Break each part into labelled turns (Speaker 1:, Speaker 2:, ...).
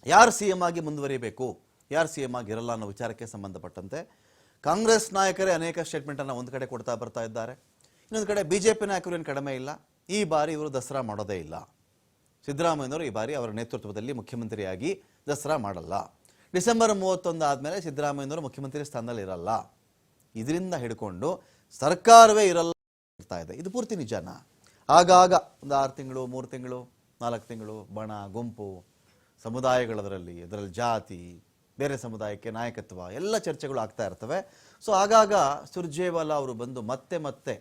Speaker 1: ಯಾರು CM ಆಗಿ ಮುಂದುವರಿಬೇಕು, ಯಾರು CM ಆಗಿರಲ್ಲ ಅನ್ನೋ ವಿಚಾರಕ್ಕೆ ಸಂಬಂಧಪಟ್ಟಂತೆ ಕಾಂಗ್ರೆಸ್ ನಾಯಕರೇ ಅನೇಕ ಸ್ಟೇಟ್ಮೆಂಟನ್ನು ಒಂದು ಕಡೆ ಕೊಡ್ತಾ ಬರ್ತಾ ಇದ್ದಾರೆ. ಇನ್ನೊಂದು ಕಡೆ BJP ನಾಯಕರು ಏನು ಕಡಿಮೆ ಇಲ್ಲ, ಈ ಬಾರಿ ಇವರು ದಸರಾ ಮಾಡೋದೇ ಇಲ್ಲ. ಸಿದ್ದರಾಮಯ್ಯನವರು ಈ ಬಾರಿ ಅವರ ನೇತೃತ್ವದಲ್ಲಿ ಮುಖ್ಯಮಂತ್ರಿಯಾಗಿ ದಸರಾ ಮಾಡಲ್ಲ. ಡಿಸೆಂಬರ್ 31 ಆದಮೇಲೆ ಸಿದ್ದರಾಮಯ್ಯನವರು ಮುಖ್ಯಮಂತ್ರಿ ಸ್ಥಾನದಲ್ಲಿ ಇರಲ್ಲ. ಇದರಿಂದ ಹಿಡ್ಕೊಂಡು ಸರ್ಕಾರವೇ ಇರಲ್ಲ ಇರ್ತಾ ಇದೆ. ಇದು ಪೂರ್ತಿ ನಿಜಾನ? ಆಗಾಗ ಒಂದು 6 ತಿಂಗಳು, 3 ತಿಂಗಳು, 4 ತಿಂಗಳು ಬಣ, ಗುಂಪು, ಸಮುದಾಯಗಳದರಲ್ಲಿ, ಅದರಲ್ಲಿ ಜಾತಿ, ಬೇರೆ ಸಮುದಾಯಕ್ಕೆ ನಾಯಕತ್ವ ಎಲ್ಲ ಚರ್ಚೆಗಳು ಆಗ್ತಾ ಇರ್ತವೆ. ಸೊ ಆಗಾಗ ಸುರ್ಜೇವಾಲಾ ಅವರು ಬಂದು ಮತ್ತೆ ಮತ್ತೆ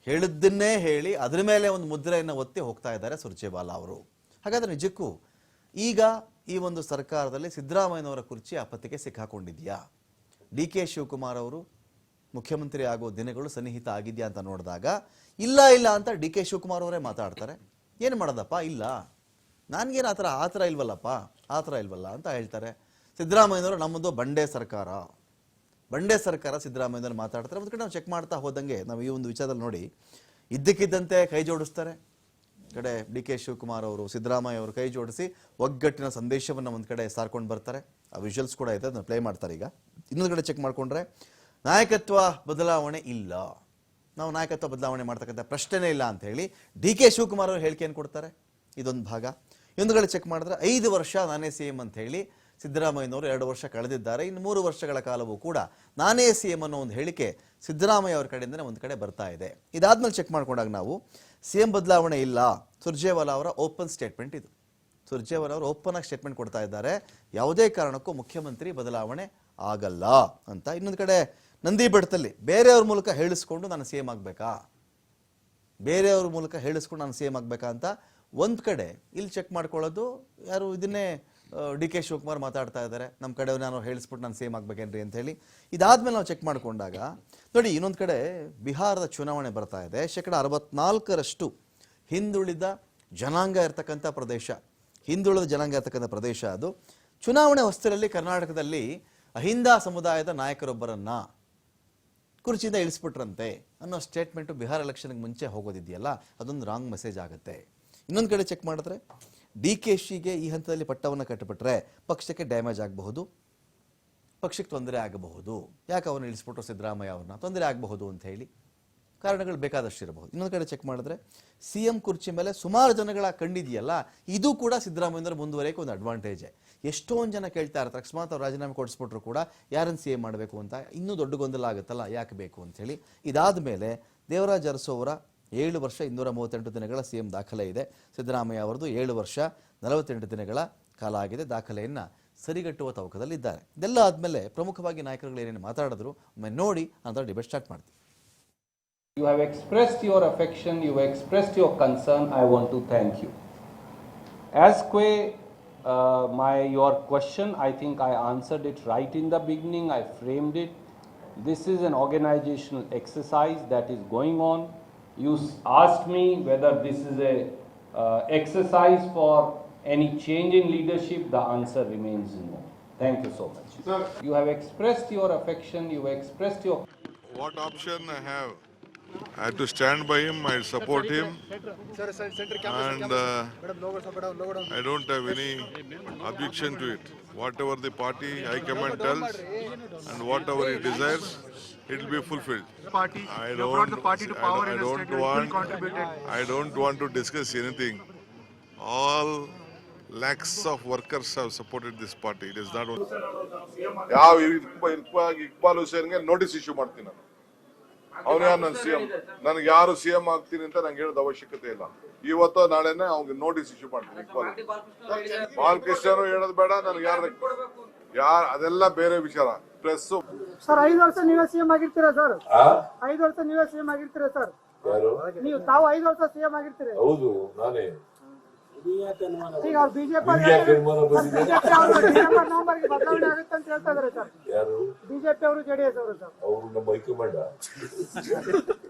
Speaker 1: ಹೇಳಿದ್ದನ್ನೇ ಹೇಳಿ ಅದರ ಮೇಲೆ ಒಂದು ಮುದ್ರೆಯನ್ನು ಒತ್ತಿ ಹೋಗ್ತಾ ಇದ್ದಾರೆ ಸುರ್ಜೇವಾಲಾ ಅವರು. ಹಾಗಾದ್ರೆ ನಿಜಕ್ಕೂ ಈಗ ಈ ಒಂದು ಸರ್ಕಾರದಲ್ಲಿ ಸಿದ್ದರಾಮಯ್ಯನವರ ಕುರ್ಚಿ ಆಪತ್ತಿಗೆ ಸಿಕ್ಕಾಕೊಂಡಿದೆಯಾ? DK ಶಿವಕುಮಾರ್ ಅವರು ಮುಖ್ಯಮಂತ್ರಿ ಆಗೋ ದಿನಗಳು ಸನ್ನಿಹಿತ ಆಗಿದೆಯಾ ಅಂತ ನೋಡಿದಾಗ ಇಲ್ಲ ಅಂತ DK ಶಿವಕುಮಾರ್ ಅವರೇ ಮಾತಾಡ್ತಾರೆ. ಏನು ಮಾಡೋದಪ್ಪ, ಇಲ್ಲ ನನಗೇನು ಆ ಥರ ಇಲ್ವಲ್ಲಪ್ಪ, ಆ ಥರ ಇಲ್ವಲ್ಲ ಅಂತ ಹೇಳ್ತಾರೆ. ಸಿದ್ದರಾಮಯ್ಯನವರು ನಮ್ಮದು ಬಂಡೆ ಸರ್ಕಾರ ಸಿದ್ದರಾಮಯ್ಯನವರು ಮಾತಾಡ್ತಾರೆ. ಒಂದು ಕಡೆ ನಾವು ಚೆಕ್ ಮಾಡ್ತಾ ಹೋದಂಗೆ ನಾವು ಈ ಒಂದು ವಿಚಾರದಲ್ಲಿ ನೋಡಿ, ಇದ್ದಕ್ಕಿದ್ದಂತೆ ಕೈ ಜೋಡಿಸ್ತಾರೆ. ಕಡೆ DK ಶಿವಕುಮಾರ್ ಅವರು ಸಿದ್ದರಾಮಯ್ಯ ಅವರು ಕೈ ಜೋಡಿಸಿ ಒಗ್ಗಟ್ಟಿನ ಸಂದೇಶವನ್ನು ಒಂದು ಕಡೆ ಸಾರ್ಕೊಂಡು ಬರ್ತಾರೆ. ಆ ವಿಜುವಲ್ಸ್ ಕೂಡ ಇದೆ, ಅದನ್ನು ಪ್ಲೇ ಮಾಡ್ತಾರೆ. ಈಗ ಇನ್ನೊಂದು ಕಡೆ ಚೆಕ್ ಮಾಡಿಕೊಂಡ್ರೆ ನಾಯಕತ್ವ ಬದಲಾವಣೆ ಇಲ್ಲ, ನಾವು ನಾಯಕತ್ವ ಬದಲಾವಣೆ ಮಾಡ್ತಕ್ಕಂಥ ಪ್ರಶ್ನೆನೇ ಇಲ್ಲ ಅಂತ ಹೇಳಿ DK ಶಿವಕುಮಾರ್ ಅವರು ಹೇಳಿಕೆಯನ್ನು ಕೊಡ್ತಾರೆ. ಇದೊಂದು ಭಾಗ. ಇನ್ನೊಂದು ಕಡೆ ಚೆಕ್ ಮಾಡಿದ್ರೆ 5 ವರ್ಷ ನಾನೇ CM ಅಂತ ಹೇಳಿ ಸಿದ್ದರಾಮಯ್ಯನವರು 2 ವರ್ಷ ಕಳೆದಿದ್ದಾರೆ. ಇನ್ನು 3 ವರ್ಷಗಳ ಕಾಲವೂ ಕೂಡ ನಾನೇ CM ಅನ್ನೋ ಒಂದು ಹೇಳಿಕೆ ಸಿದ್ದರಾಮಯ್ಯ ಅವರ ಕಡೆಯಿಂದನೇ ಒಂದು ಕಡೆ ಬರ್ತಾ ಇದೆ. ಇದಾದ್ಮೇಲೆ ಚೆಕ್ ಮಾಡ್ಕೊಂಡಾಗ ನಾವು CM ಬದಲಾವಣೆ ಇಲ್ಲ, ಸುರ್ಜೇವಾಲಾ ಅವರ ಓಪನ್ ಸ್ಟೇಟ್ಮೆಂಟ್ ಇದು. ಸುರ್ಜೇವಾಲಾ ಅವರು ಓಪನ್ ಆಗಿ ಸ್ಟೇಟ್ಮೆಂಟ್ ಕೊಡ್ತಾ ಇದ್ದಾರೆ, ಯಾವುದೇ ಕಾರಣಕ್ಕೂ ಮುಖ್ಯಮಂತ್ರಿ ಬದಲಾವಣೆ ಆಗಲ್ಲ ಅಂತ. ಇನ್ನೊಂದು ಕಡೆ ನಂದಿ ಬೆಟ್ಟದಲ್ಲಿ ಬೇರೆಯವ್ರ ಮೂಲಕ ಹೇಳಿಸ್ಕೊಂಡು ನಾನು CM ಆಗಬೇಕಾ, ಬೇರೆಯವ್ರ ಮೂಲಕ ಹೇಳಿಸ್ಕೊಂಡು ನಾನು CM ಆಗಬೇಕಾ ಅಂತ ಒಂದು ಕಡೆ ಇಲ್ಲಿ ಚೆಕ್ ಮಾಡ್ಕೊಳ್ಳೋದು ಯಾರು, ಇದನ್ನೇ DK ಶಿವಕುಮಾರ್ ಮಾತಾಡ್ತಾ ಇದ್ದಾರೆ. ನಮ್ಮ ಕಡೆ ನಾನು ಹೇಳಿಸ್ಬಿಟ್ಟು ನಾನು CM ಆಗ್ಬೇಕೇನ್ರಿ ಅಂತ ಹೇಳಿ. ಇದಾದ್ಮೇಲೆ ನಾವು ಚೆಕ್ ಮಾಡ್ಕೊಂಡಾಗ ನೋಡಿ, ಇನ್ನೊಂದು ಕಡೆ ಬಿಹಾರದ ಚುನಾವಣೆ ಬರ್ತಾ ಇದೆ. 64% ಹಿಂದುಳಿದ ಜನಾಂಗ ಇರ್ತಕ್ಕಂಥ ಪ್ರದೇಶ, ಹಿಂದುಳಿದ ಜನಾಂಗ ಇರ್ತಕ್ಕಂಥ ಪ್ರದೇಶ ಅದು. ಚುನಾವಣೆ ಹೊಸ್ತರಲ್ಲಿ ಕರ್ನಾಟಕದಲ್ಲಿ ಅಹಿಂದ ಸಮುದಾಯದ ನಾಯಕರೊಬ್ಬರನ್ನ ಕುರ್ಚಿಯಿಂದ ಇಳಿಸ್ಬಿಟ್ರಂತೆ ಅನ್ನೋ ಸ್ಟೇಟ್ಮೆಂಟು ಬಿಹಾರ ಎಲೆಕ್ಷನ್ಗೆ ಮುಂಚೆ ಹೋಗೋದಿದೆಯಲ್ಲ, ಅದೊಂದು ರಾಂಗ್ ಮೆಸೇಜ್ ಆಗುತ್ತೆ. ಇನ್ನೊಂದು ಕಡೆ ಚೆಕ್ ಮಾಡಿದ್ರೆ DKಶಿಗೆ ಈ ಹಂತದಲ್ಲಿ ಪಟ್ಟವನ್ನು ಕಟ್ಟಿಬಿಟ್ರೆ ಪಕ್ಷಕ್ಕೆ ಡ್ಯಾಮೇಜ್ ಆಗಬಹುದು, ಪಕ್ಷಕ್ಕೆ ತೊಂದರೆ ಆಗಬಹುದು. ಯಾಕೆ ಅವ್ರನ್ನ ಇಳಿಸ್ಬಿಟ್ರು ಸಿದ್ದರಾಮಯ್ಯ ಅವ್ರನ್ನ, ತೊಂದರೆ ಆಗಬಹುದು ಅಂತ ಹೇಳಿ ಕಾರಣಗಳು ಬೇಕಾದಷ್ಟು ಇರಬಹುದು. ಇನ್ನೊಂದು ಕಡೆ ಚೆಕ್ ಮಾಡಿದ್ರೆ CM ಕುರ್ಚಿ ಮೇಲೆ ಸುಮಾರು ಜನಗಳ ಕಣ್ಣಿದೆಯಲ್ಲ, ಇದು ಕೂಡ ಸಿದ್ದರಾಮಯ್ಯನವರು ಮುಂದುವರೆಯೋಕೆ ಒಂದು ಅಡ್ವಾಂಟೇಜ್. ಎಷ್ಟೊಂದು ಜನ ಕೇಳ್ತಾ ಇರ್ತಾರೆ, ಅಕಸ್ಮಾತ್ ಅವ್ರು ರಾಜೀನಾಮೆ ಕೊಡಿಸ್ಬಿಟ್ರು ಕೂಡ ಯಾರನ್ನು CM ಮಾಡಬೇಕು ಅಂತ ಇನ್ನೂ ದೊಡ್ಡ ಗೊಂದಲ ಆಗುತ್ತಲ್ಲ, ಯಾಕೆ ಬೇಕು ಅಂತ ಹೇಳಿ. ಇದಾದ ಮೇಲೆ ದೇವರಾಜ ಅರಸು ಅವರ 7 ವರ್ಷ 238 ದಿನಗಳ CM ದಾಖಲೆ ಇದೆ. ಸಿದ್ದರಾಮಯ್ಯ ಅವರದು 7 ವರ್ಷ 48 ದಿನಗಳ ಕಾಲ ಆಗಿದೆ. ದಾಖಲೆಯನ್ನು ಸರಿಗಟ್ಟುವ ತವಕದಲ್ಲಿದ್ದಾರೆ. ಇದೆಲ್ಲ ಆದಮೇಲೆ ಪ್ರಮುಖವಾಗಿ ನಾಯಕರುಗಳು ಏನೇನು ಮಾತಾಡಿದ್ರು ಒಮ್ಮೆ ನೋಡಿ ಅಂತ ಡಿಬೇಟ್ ಸ್ಟಾರ್ಟ್ ಮಾಡ್ತೀವಿ.
Speaker 2: You have expressed your affection, you have expressed your concern. I want to thank you. As your question, I think I answered it right in the beginning. I framed it. This is an organizational exercise that is going on. You asked me whether this is a exercise for any change in leadership. The answer remains no. Thank you so much.
Speaker 3: Sir,
Speaker 2: you have expressed your affection, you have expressed your...
Speaker 3: What option I have? I have to stand by him, I support him, and I don't have any objection to it. Whatever the party high command tells and whatever he desires, it will be fulfilled. I don't want to discuss anything. All lakhs of workers have supported this party. It is not only.
Speaker 4: ಯಾವ Iqbal ಹುಸೇನ್ಗೆ notice issue ಮಾಡ್ತೀನಿ ನಾನು. ಅವನು ಯಾರು ನನ್ನ CM, ನನಗೆ ಯಾರು CM ಆಗ್ತೀನಿ ಅಂತ ನಂಗೆ ಹೇಳೋದು ಅವಶ್ಯಕತೆ ಇಲ್ಲ. ಇವತ್ತು ನಾಳೆನೆ ಅವ್ನಿಗೆ ನೋಟಿಸ್ ಇಶ್ಯೂ ಮಾಡ್ತೀನಿ. ಇಕ್ಬಾಲ್ ಬಾಲಕೃಷ್ಣನು ಹೇಳೋದು ಬೇಡ, ನನಗೆ ಯಾರು ಅದೆಲ್ಲ ಬೇರೆ ವಿಚಾರ. ಪ್ರೆಸ್
Speaker 5: ಸರ್ 5 ವರ್ಷ ನೀವೇ CM ಆಗಿರ್ತೀರಾ ಸರ್? 5 ವರ್ಷ ನೀವೇ CM ಆಗಿರ್ತೀರಾ ಸರ್? ನೀವು ತಾವು 5 ವರ್ಷ CM ಆಗಿರ್ತೀರಿ?
Speaker 6: ಹೌದು, ನಾನೇ.
Speaker 5: ಈಗ ಅವ್ರು ಬಿಜೆಪಿ ನವೆಂಬರ್ಗೆ ಬದಲಾವಣೆ ಆಗುತ್ತೆ ಅಂತ ಹೇಳ್ತಾ ಇದಾರೆ ಸರ್.
Speaker 6: ಯಾರು?
Speaker 5: ಬಿಜೆಪಿ ಅವರು ಜೆಡಿಎಸ್ ಅವರು ಸರ್.
Speaker 6: ಅವರು ನಮ್ಮ ಹೈಕಮಾಂಡ್.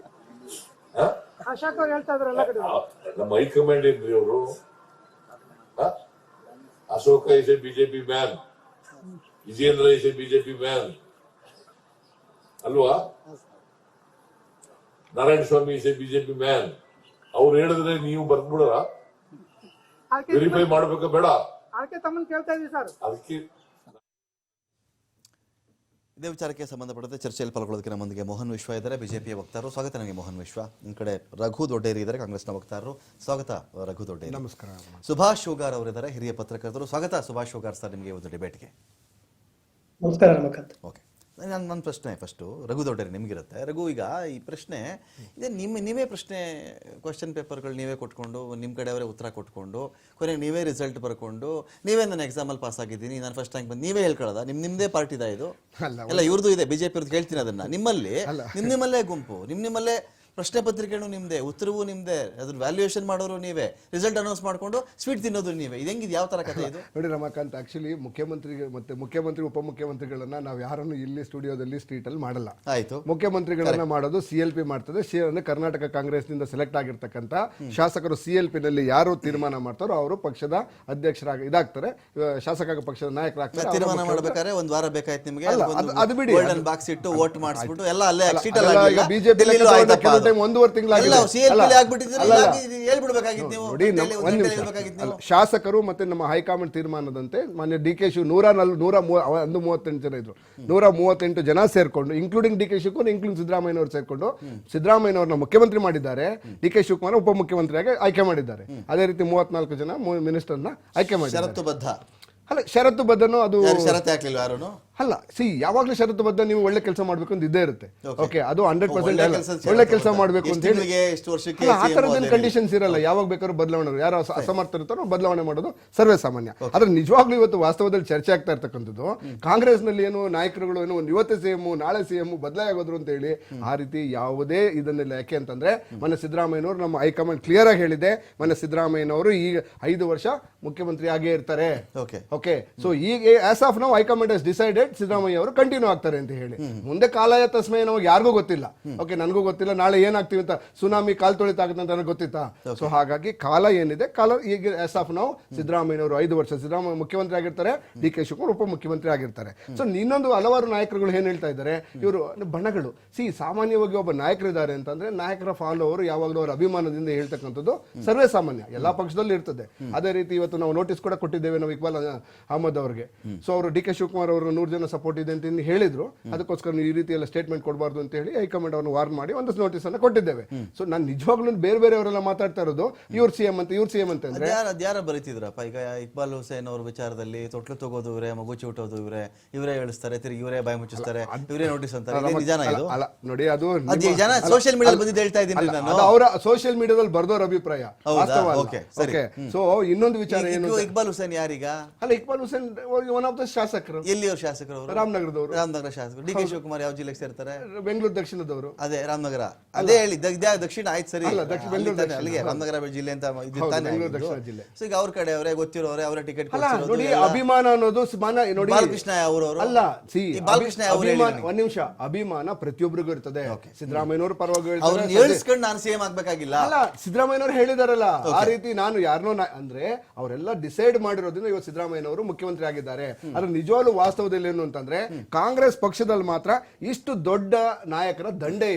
Speaker 5: ಅಶೋಕ್ ಅವ್ರು ಹೇಳ್ತಾ ಇದಾರೆ ಎಲ್ಲ ಕಡೆ.
Speaker 6: ನಮ್ಮ ಹೈಕಮಾಂಡ್ ಏನ್ರಿ ಅವರು? Ashoka is a BJP man, Vijendra is a BJP man ಅಲ್ವಾ? Narayana Swamy is a BJP man. ಅವ್ರು ಹೇಳಿದ್ರೆ ನೀವು ಬರ್ದ್ಬಿಡೋಣ? ವೆರಿಫೈ ಮಾಡ್ಬೇಕಾ ಬೇಡ?
Speaker 5: ಅದಕ್ಕೆ ತಮ್ಮನ್ನ ಕೇಳ್ತಾ ಇದೀವಿ ಸರ್.
Speaker 6: ಅದಕ್ಕೆ
Speaker 1: ಇದೇ ವಿಚಾರಕ್ಕೆ ಸಂಬಂಧಪಟ್ಟಂತೆ ಚರ್ಚೆಯಲ್ಲಿ ಪಾಲ್ಗೊಳ್ಳೋದಕ್ಕೆ ನಮ್ಮೊಂದಿಗೆ ಮೋಹನ್ ವಿಶ್ವ ಇದ್ದಾರೆ, ಬಿಜೆಪಿಯ ವಕ್ತಾರರು. ಸ್ವಾಗತ ನನಗೆ ಮೋಹನ್ ವಿಶ್ವ. ನಿಮ್ಮ ಕಡೆ ರಘು ದೊಡ್ಡೇರಿ ಇದ್ದಾರೆ, ಕಾಂಗ್ರೆಸ್ನ ವಕ್ತಾರರು. ಸ್ವಾಗತ ರಘು ದೊಡ್ಡೇರಿ.
Speaker 7: ನಮಸ್ಕಾರ.
Speaker 1: ಸುಭಾಷ್ ಶೋಗಾರ್ ಅವರಿದ್ದಾರೆ, ಹಿರಿಯ ಪತ್ರಕರ್ತರು. ಸ್ವಾಗತ ಸುಭಾಷ್ ಶೋಗಾರ್ ಸರ್ ನಿಮಗೆ ಒಂದು ಡಿಬೇಟ್ಗೆ.
Speaker 7: ನಮಸ್ಕಾರ ರಮಕಾಂತ್.
Speaker 1: ಓಕೆ, ನನ್ನ ಪ್ರಶ್ನೆ ಫಸ್ಟು ರಘು ದೊಡ್ಡೇರಿ ನಿಮಗಿರುತ್ತೆ. ರಘು, ಈಗ ಈ ಪ್ರಶ್ನೆ ಇದೆ, ನೀವೇ ಪ್ರಶ್ನೆ ಕ್ವಶನ್ ಪೇಪರ್ಗಳು ನೀವೇ ಕೊಟ್ಕೊಂಡು ನಿಮ್ಮ ಕಡೆಯವರೇ ಉತ್ತರ ಕೊಟ್ಕೊಂಡು ಕೊನೆಗೆ ನೀವೇ ರಿಸಲ್ಟ್ ಬರ್ಕೊಂಡು ನೀವೇ ನಾನು ಎಕ್ಸಾಮಲ್ಲಿ ಪಾಸ್ ಆಗಿದ್ದೀನಿ, ನಾನು ಫಸ್ಟ್ ರ್ಯಾಂಕ್ ಬಂದು ನೀವೇ ಹೇಳ್ಕೊಳ್ಳೋದ? ನಿಮ್ಮದೇ ಪಾರ್ಟಿದ ಇದು? ಎಲ್ಲ ಇವ್ರದ್ದು ಇದೆ, ಬಿಜೆಪಿ ಅವ್ರದ್ದು ಹೇಳ್ತೀನಿ ಅದನ್ನ. ನಿಮ್ಮಲ್ಲಿ ನಿಮ್ಮಲ್ಲೇ ಗುಂಪು, ನಿಮ್ಮಲ್ಲೇ ಪ್ರಶ್ನೆ ಪತ್ರಿಕೆನೂ ನಿಮ್ದೆ, ಉತ್ತರವೂ ನಿಮ್ದೆ, ಅದ್ರ ವ್ಯಾಲ್ಯೂಯೇಷನ್ ಮಾಡೋರು ನೀವೇ, ರಿಸಲ್ಟ್ ಅನೌನ್ಸ್ ಮಾಡ್ಕೊಂಡು ಸ್ವೀಟ್ ತಿನ್ನೋದು ನೀವೇ. ಇದು ಹೆಂಗಿದೆ, ಯಾವ ತರ ಕಥೆ ಇದು?
Speaker 7: ನೋಡಿ ರಮಾಕಾಂತ್, ಆಕ್ಚುಲಿ ಮುಖ್ಯಮಂತ್ರಿಗೆ ಮತ್ತೆ ಮುಖ್ಯಮಂತ್ರಿ ಉಪಮುಖ್ಯಮಂತ್ರಿಗಳನ್ನ ನಾವು ಯಾರನ್ನು ಇಲ್ಲಿ ಸ್ಟುಡಿಯೋದಲ್ಲಿ ಸ್ಟ್ರೀಟ್ ಅಲ್ಲಿ ಮಾಡಲ್ಲ.
Speaker 1: ಆಯ್ತು,
Speaker 7: ಮುಖ್ಯಮಂತ್ರಿಗಳನ್ನ ಮಾಡೋದು CLP ಮಾಡ್ತದೆ. ಕರ್ನಾಟಕ ಕಾಂಗ್ರೆಸ್ನಿಂದ ಸೆಲೆಕ್ಟ್ ಆಗಿರ್ತಕ್ಕಂಥ ಶಾಸಕರು CLP ನಲ್ಲಿ ಯಾರು ತೀರ್ಮಾನ ಮಾಡ್ತಾರೋ ಅವರು ಪಕ್ಷದ ಅಧ್ಯಕ್ಷರಾಗಿ ಇದಾಗ್ತಾರೆ, ಶಾಸಕ ಪಕ್ಷದ ನಾಯಕರಾಗ್ತಾರೆ.
Speaker 1: ತೀರ್ಮಾನ ಮಾಡ್ಬೇಕಾದ್ರೆ ಒಂದ್ ವಾರ ಬೇಕಾಯ್ತು ನಿಮಗೆ,
Speaker 7: ಅದು ಬಿಡಿ,
Speaker 1: ಗೋಲ್ಡನ್ ಬಾಕ್ಸ್ ಇಟ್ಟು ವೋಟ್ ಮಾಡಿಸ್ಬಿಟ್ಟು ಎಲ್ಲ ಅಲ್ಲೇ
Speaker 7: ಬಿಜೆಪಿ ಒಂದೂವರೆ ತಿಂಗಳಾಗಿದೆ. ಶಾಸಕರು ಮತ್ತೆ ನಮ್ಮ ಹೈಕಮಾಂಡ್ ತೀರ್ಮಾನದಂತೆ ಮಾನ್ಯ DK ಶಿವ್ 138 ಜನ ಇದ್ರು, 138 ಜನ ಸೇರ್ಕೊಂಡು, ಇನ್ಕ್ಲೂಡಿಂಗ್ DK ಶಿವಕುಮಾರ್, ಇನ್ಕ್ಲೂಡಿಂಗ್ ಸಿದ್ದರಾಮಯ್ಯನವರು ಸೇರ್ಕೊಂಡು ಸಿದ್ದರಾಮಯ್ಯನವ್ರನ್ನ ಮುಖ್ಯಮಂತ್ರಿ ಮಾಡಿದ್ದಾರೆ, DK ಶಿವಕುಮಾರ್ ಉಪಮುಖ್ಯಮಂತ್ರಿಯಾಗಿ ಆಯ್ಕೆ ಮಾಡಿದ್ದಾರೆ. ಅದೇ ರೀತಿ 34 ಜನ ಮಿನಿಸ್ಟರ್ನ ಆಯ್ಕೆ ಮಾಡಿದ್ದಾರೆ.
Speaker 1: ಷರತ್ತುಬದ್ಧ
Speaker 7: ಅಲ್ಲ, ಷರತ್ತುಬದ್ಧನೂ ಅದು
Speaker 1: ಷರತ್ತು ಹಾಕ್ಲಿಲ್ಲ ಯಾರು?
Speaker 7: ಅಲ್ಲ, ಯಾವಾಗ್ಲೂ ಷರತ್ತುಬದ್ಧ ನೀವು ಒಳ್ಳೆ ಕೆಲಸ ಮಾಡ್ಬೇಕು ಅಂತ ಇದ್ದೇ ಇರುತ್ತೆ. ಓಕೆ, ಅದು 100% ಒಳ್ಳೆ ಕೆಲಸ ಮಾಡ್ಬೇಕು ಅಂತ ಹೇಳಿ ಆ ತರದೇನು ಕಂಡೀಷನ್ಸ್ ಇರಲ್ಲ. ಯಾವಾಗ ಬೇಕಾದ್ರೂ ಬದಲಾವಣೆ, ಯಾರು ಅಸಮರ್ಥರಿರ್ತಾರೋ ಬದಲಾವಣೆ ಮಾಡೋದು ಸರ್ವೇ ಸಾಮಾನ್ಯ. ಆದ್ರೆ ನಿಜವಾಗ್ಲೂ ಇವತ್ತು ವಾಸ್ತವದಲ್ಲಿ ಚರ್ಚೆ ಆಗ್ತಾ ಇರ್ತಕ್ಕಂಥದ್ದು, ಕಾಂಗ್ರೆಸ್ ನಲ್ಲಿ ಏನು ನಾಯಕರುಗಳು ಏನು ಇವತ್ತೇ CM ನಾಳೆ CM ಬದಲಾಗೋದ್ರು ಅಂತ ಹೇಳಿ ಆ ರೀತಿ ಯಾವುದೇ ಇದನ್ನೆಲ್ಲ. ಯಾಕೆ ಅಂತಂದ್ರೆ ಮೊನ್ನೆ ಸಿದ್ದರಾಮಯ್ಯನವರು ನಮ್ಮ ಹೈಕಮಾಂಡ್ ಕ್ಲಿಯರ್ ಆಗಿ ಹೇಳಿದೆ, ಮೊನ್ನೆ ಸಿದ್ದರಾಮಯ್ಯನವರು ಈಗ 5 ವರ್ಷ ಮುಖ್ಯಮಂತ್ರಿ ಆಗೇ ಇರ್ತಾರೆ. ಓಕೆ, ಸೊ ಈಗ as of now high command has decided Siddaramaiah ಅವರು ಕಂಟಿನ್ಯೂ ಆಗ್ತಾರೆ ಅಂತ ಹೇಳಿ. ಮುಂದೆ ಕಾಲಾಯ ತಸ್ಮೈ ನಮಗೆ ಯಾರಿಗೂ ಗೊತ್ತಿಲ್ಲ. ಓಕೆ, ನನಗೂ ಗೊತ್ತಿಲ್ಲ ನಾಳೆ ಏನಾಗ್ತೀವಿ ಅಂತ, ಸುನಾಮಿ ಕಾಲ್ ತೊಳಿತಾಗುತ್ತೆ ಅಂತ ನನಗೆ ಗೊತ್ತಿತ್ತಾ? ಸೊ ಹಾಗಾಗಿ ಕಾಲ ಏನಿದೆ, ಕಾಲ ಈಗ ಆಸ್ ಆಫ್ ನೌ ಸಿದ್ದರಾಮಯ್ಯನವರು 5 ವರ್ಷ ಸಿದ್ದರಾಮಯ್ಯ ಮುಖ್ಯಮಂತ್ರಿ ಆಗಿರ್ತಾರೆ, DK ಶಿವಕುಮಾರ್ ಉಪಮುಖ್ಯಮಂತ್ರಿ ಆಗಿರ್ತಾರೆ. ಸೊ ಇನ್ನೊಂದು ಹಲವಾರು ನಾಯಕರುಗಳು ಏನ್ ಹೇಳ್ತಾ ಇದ್ದಾರೆ, ಇವರು ಬಣಗಳು. ಸಾಮಾನ್ಯವಾಗಿ ಒಬ್ಬ ನಾಯಕರಿದ್ದಾರೆ ಅಂತಂದ್ರೆ ನಾಯಕರ ಫಾಲೋವರು ಯಾವಾಗಲೂ ಅವರ ಅಭಿಮಾನದಿಂದ ಹೇಳ್ತಕ್ಕಂಥದ್ದು ಸರ್ವೇ ಸಾಮಾನ್ಯ, ಎಲ್ಲಾ ಪಕ್ಷದಲ್ಲೂ ಇರ್ತದೆ. ಅದೇ ರೀತಿ ಇವತ್ತು ನಾವು ನೋಟಿಸ್ ಕೂಡ ಕೊಟ್ಟಿದ್ದೇವೆ ನಾವು ಇಕ್ಬಾಲ್ ಅಹಮದ್ ಅವರಿಗೆ. ಸೊ ಅವರು DK ಶಿವಕುಮಾರ್ ಅವರು 100 ಜನ ಸಪೋರ್ಟ್ ಇದೆ ಅಂತ ಹೇಳಿದ್ರು, ಅದಕ್ಕೋಸ್ಕರ ನೀವು ಈ ರೀತಿ ಎಲ್ಲ ಸ್ಟೇಟ್ಮೆಂಟ್ ಕೊಡಬಾರ್ದು ಅಂತ ಹೇಳಿ ಹೈಕಮಾಂಡ್ ಅವ್ರನ್ನ ವಾರ್ನ್ ಮಾಡಿ ಒಂದು ನೋಟಿಸ್ ಅನ್ನ ಕೊಟ್ಟಿದ್ದೇವೆ. ಸೊ ನಾನು ನಿಜವಾಗ್ಲೂ ಬೇರೆ ಅವರೆಲ್ಲ ಮಾತಾಡ್ತಾ ಇರೋದು ಇವ್ರು CM ಅಂತ ಇವ್ರು CM ಅಂತ ಅಂದ್ರೆ
Speaker 1: ಯಾರ ಬರೀತಿದ್ರಪ್ಪ? ಈಗ ಇಕ್ಬಾಲ್ ಹುಸೇನ್ ಅವ್ರ ವಿಚಾರದಲ್ಲಿ ತೊಟ್ಲು ತಗೋದು ಇವರೇ, ಮಗು ಚಿವುಟೋದು ಇವರೇ ಹೇಳಿಸ್ತಾರೆ, ತಿರುಗಿ ಇವರೇ ಬಾಯಿ ಮುಚ್ಚಿಸ್ತಾರೆ, ಇವರೇ ನೋಟಿಸ್ ಅಂತಾರೆ. ನಿಜಾನ ಇದು?
Speaker 7: ಅಲ್ಲ ನೋಡಿ, ಅದು
Speaker 1: ಜನ ಸೋಷಿಯಲ್ ಮೀಡಿಯಾ ಬಂದಿದ್ದು ಹೇಳ್ತಾ ಇದ್ದೀನಿ ನಾನು.
Speaker 7: ಅವರ ಸೋಷಿಯಲ್ ಮೀಡಿಯಾದಲ್ಲಿ ಬರ್ದೋರ್ ಅಭಿಪ್ರಾಯ. ಸೊ ಇನ್ನೊಂದು ವಿಚಾರ ಏನು,
Speaker 1: ಇಕ್ಬಾಲ್ ಹುಸೇನ್ ಯಾರೀಗ?
Speaker 7: ಅಲ್ಲ, Iqbal Hussain one of the ಶಾಸಕರು.
Speaker 1: ಎಲ್ಲಿ ಅವ್ರ ಶಾಸಕರು?
Speaker 7: ರಾಮನಗರದವರು.
Speaker 1: ರಾಮನಗರ ಶಾಸಕರು. DK ಶಿವಕುಮಾರ್ ಯಾವ ಜಿಲ್ಲೆಗೆ ಸೇರ್ತಾರೆ?
Speaker 7: ಬೆಂಗಳೂರು ದಕ್ಷಿಣದವರು.
Speaker 1: ಅದೇ ರಾಮನಗರ, ಅದೇ ಹೇಳಿ ದಕ್ಷಿಣ ಆಯ್ತು ಸರಿ, ಅಲ್ಲಿಗೆ ರಾಮನಗರ ಜಿಲ್ಲೆ ಅಂತ
Speaker 7: ಜಿಲ್ಲೆ.
Speaker 1: ಸೊ ಈಗ ಅವ್ರ ಕಡೆ ಅವರೇ ಗೊತ್ತಿರೋರೆ, ಅವರ ಟಿಕೆಟ್
Speaker 7: ನೋಡಿ, ಅಭಿಮಾನ ಅನ್ನೋದು ನೋಡಿ,
Speaker 1: ಬಾಲಕೃಷ್ಣ ಅವರು
Speaker 7: ಅಲ್ಲ, ಬಾಲಕೃಷ್ಣ ಒಂದ್ ನಿಮಿಷ, ಅಭಿಮಾನ ಪ್ರತಿಯೊಬ್ಬರಿಗೂ ಇರ್ತದೆ. ಸಿದ್ದರಾಮಯ್ಯನವರು ಪರವಾಗಿ
Speaker 1: ಹೇಳ್ಸ್ಕೊಂಡು ನಾನು CM ಆಗ್ಬೇಕಾಗಿಲ್ಲ.
Speaker 7: ಅಲ್ಲ, ಸಿದ್ದರಾಮಯ್ಯನವರು ಹೇಳಿದಾರಲ್ಲ ಆ ರೀತಿ, ನಾನು ಯಾರನ್ನೋ ಅಂದ್ರೆ ಅವರೆಲ್ಲ ಡಿಸೈಡ್ ಮಾಡಿರೋದ್ರಿಂದ ಇವತ್ತು ಸಿದ್ದರಾಮಯ್ಯನವರು ಮುಖ್ಯಮಂತ್ರಿ ಆಗಿದ್ದಾರೆ. ಅದ್ರ ನಿಜವಾಗ್ಲೂ ವಾಸ್ತವದಲ್ಲಿ ಏನು ಅಂತಂದ್ರೆ ಕಾಂಗ್ರೆಸ್ ಪಕ್ಷದಲ್ಲಿ ಮಾತ್ರ ಇಷ್ಟು ದೊಡ್ಡ ನಾಯಕರ ದಂಡೆ